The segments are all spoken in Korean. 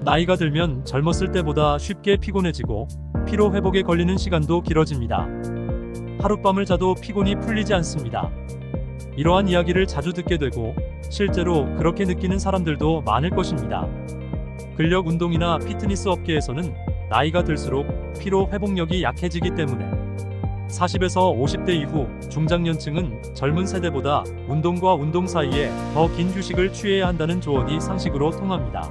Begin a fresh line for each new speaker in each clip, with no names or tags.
나이가 들면 젊었을 때보다 쉽게 피곤해지고 피로 회복에 걸리는 시간도 길어집니다. 하룻밤을 자도 피곤이 풀리지 않습니다. 이러한 이야기를 자주 듣게 되고 실제로 그렇게 느끼는 사람들도 많을 것입니다. 근력 운동이나 피트니스 업계에서는 나이가 들수록 피로 회복력이 약해지기 때문에 40에서 50대 이후 중장년층은 젊은 세대보다 운동과 운동 사이에 더 긴 휴식을 취해야 한다는 조언이 상식으로 통합니다.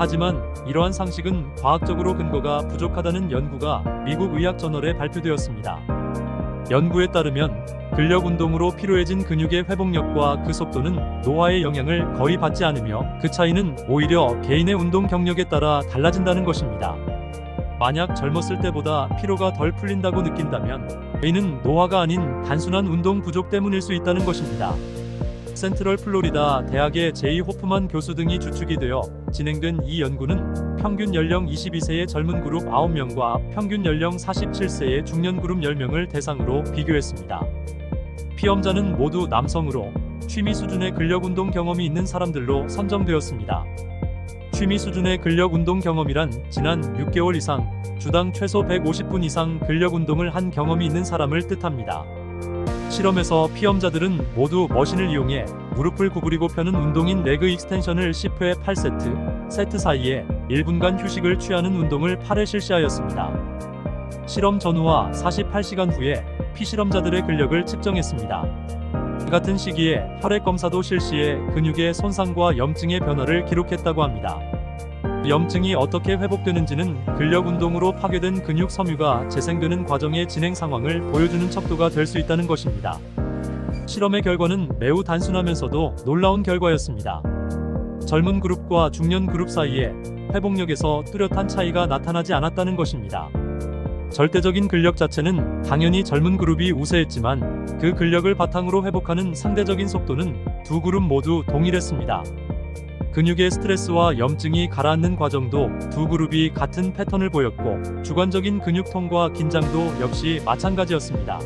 하지만 이러한 상식은 과학적으로 근거가 부족하다는 연구가 미국 의학 저널에 발표되었습니다. 연구에 따르면 근력 운동으로 피로해진 근육의 회복력과 그 속도는 노화의 영향을 거의 받지 않으며 그 차이는 오히려 개인의 운동 경력에 따라 달라진다는 것입니다. 만약 젊었을 때보다 피로가 덜 풀린다고 느낀다면 이는 노화가 아닌 단순한 운동 부족 때문일 수 있다는 것입니다. 센트럴 플로리다 대학의 제이 호프만 교수 등이 주축이 되어 진행된 이 연구는 평균 연령 22세의 젊은 그룹 9명과 평균 연령 47세의 중년 그룹 10명을 대상으로 비교했습니다. 피험자는 모두 남성으로 취미 수준의 근력 운동 경험이 있는 사람들로 선정되었습니다. 취미 수준의 근력 운동 경험이란 지난 6개월 이상 주당 최소 150분 이상 근력 운동을 한 경험이 있는 사람을 뜻합니다. 실험에서 피험자들은 모두 머신을 이용해 무릎을 구부리고 펴는 운동인 레그 익스텐션을 10회 8세트, 세트 사이에 1분간 휴식을 취하는 운동을 8회 실시하였습니다. 실험 전후와 48시간 후에 피실험자들의 근력을 측정했습니다. 같은 시기에 혈액 검사도 실시해 근육의 손상과 염증의 변화를 기록했다고 합니다. 염증이 어떻게 회복되는지는 근력 운동으로 파괴된 근육 섬유가 재생되는 과정의 진행 상황을 보여주는 척도가 될 수 있다는 것입니다. 실험의 결과는 매우 단순하면서도 놀라운 결과였습니다. 젊은 그룹과 중년 그룹 사이에 회복력에서 뚜렷한 차이가 나타나지 않았다는 것입니다. 절대적인 근력 자체는 당연히 젊은 그룹이 우세했지만 그 근력을 바탕으로 회복하는 상대적인 속도는 두 그룹 모두 동일했습니다. 근육의 스트레스와 염증이 가라앉는 과정도 두 그룹이 같은 패턴을 보였고 주관적인 근육통과 긴장도 역시 마찬가지였습니다.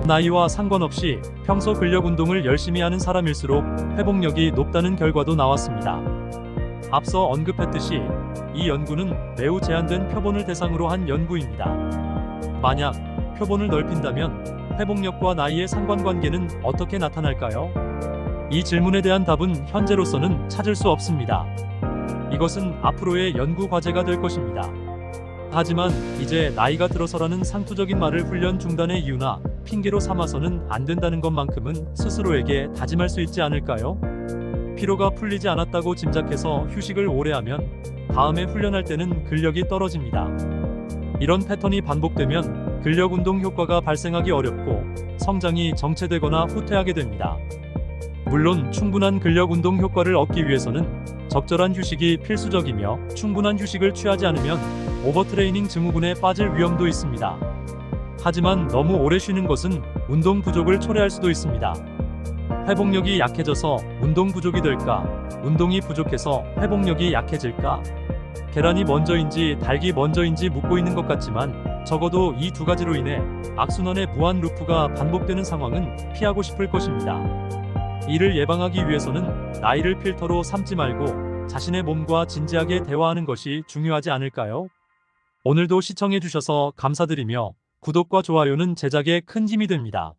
나이와 상관없이 평소 근력 운동을 열심히 하는 사람일수록 회복력이 높다는 결과도 나왔습니다. 앞서 언급했듯이 이 연구는 매우 제한된 표본을 대상으로 한 연구입니다. 만약 표본을 넓힌다면 회복력과 나이의 상관관계는 어떻게 나타날까요? 이 질문에 대한 답은 현재로서는 찾을 수 없습니다. 이것은 앞으로의 연구 과제가 될 것입니다. 하지만 이제 나이가 들어서라는 상투적인 말을 훈련 중단의 이유나 핑계로 삼아서는 안 된다는 것만큼은 스스로에게 다짐할 수 있지 않을까요? 피로가 풀리지 않았다고 짐작해서 휴식을 오래 하면 다음에 훈련할 때는 근력이 떨어집니다. 이런 패턴이 반복되면 근력 운동 효과가 발생하기 어렵고 성장이 정체되거나 후퇴하게 됩니다. 물론 충분한 근력 운동 효과를 얻기 위해서는 적절한 휴식이 필수적이며 충분한 휴식을 취하지 않으면 오버트레이닝 증후군에 빠질 위험도 있습니다. 하지만 너무 오래 쉬는 것은 운동 부족을 초래할 수도 있습니다. 회복력이 약해져서 운동 부족이 될까? 운동이 부족해서 회복력이 약해질까? 계란이 먼저인지 닭이 먼저인지 묻고 있는 것 같지만 적어도 이 두 가지로 인해 악순환의 무한 루프가 반복되는 상황은 피하고 싶을 것입니다. 이를 예방하기 위해서는 나이를 필터로 삼지 말고 자신의 몸과 진지하게 대화하는 것이 중요하지 않을까요? 오늘도 시청해주셔서 감사드리며 구독과 좋아요는 제작에 큰 힘이 됩니다.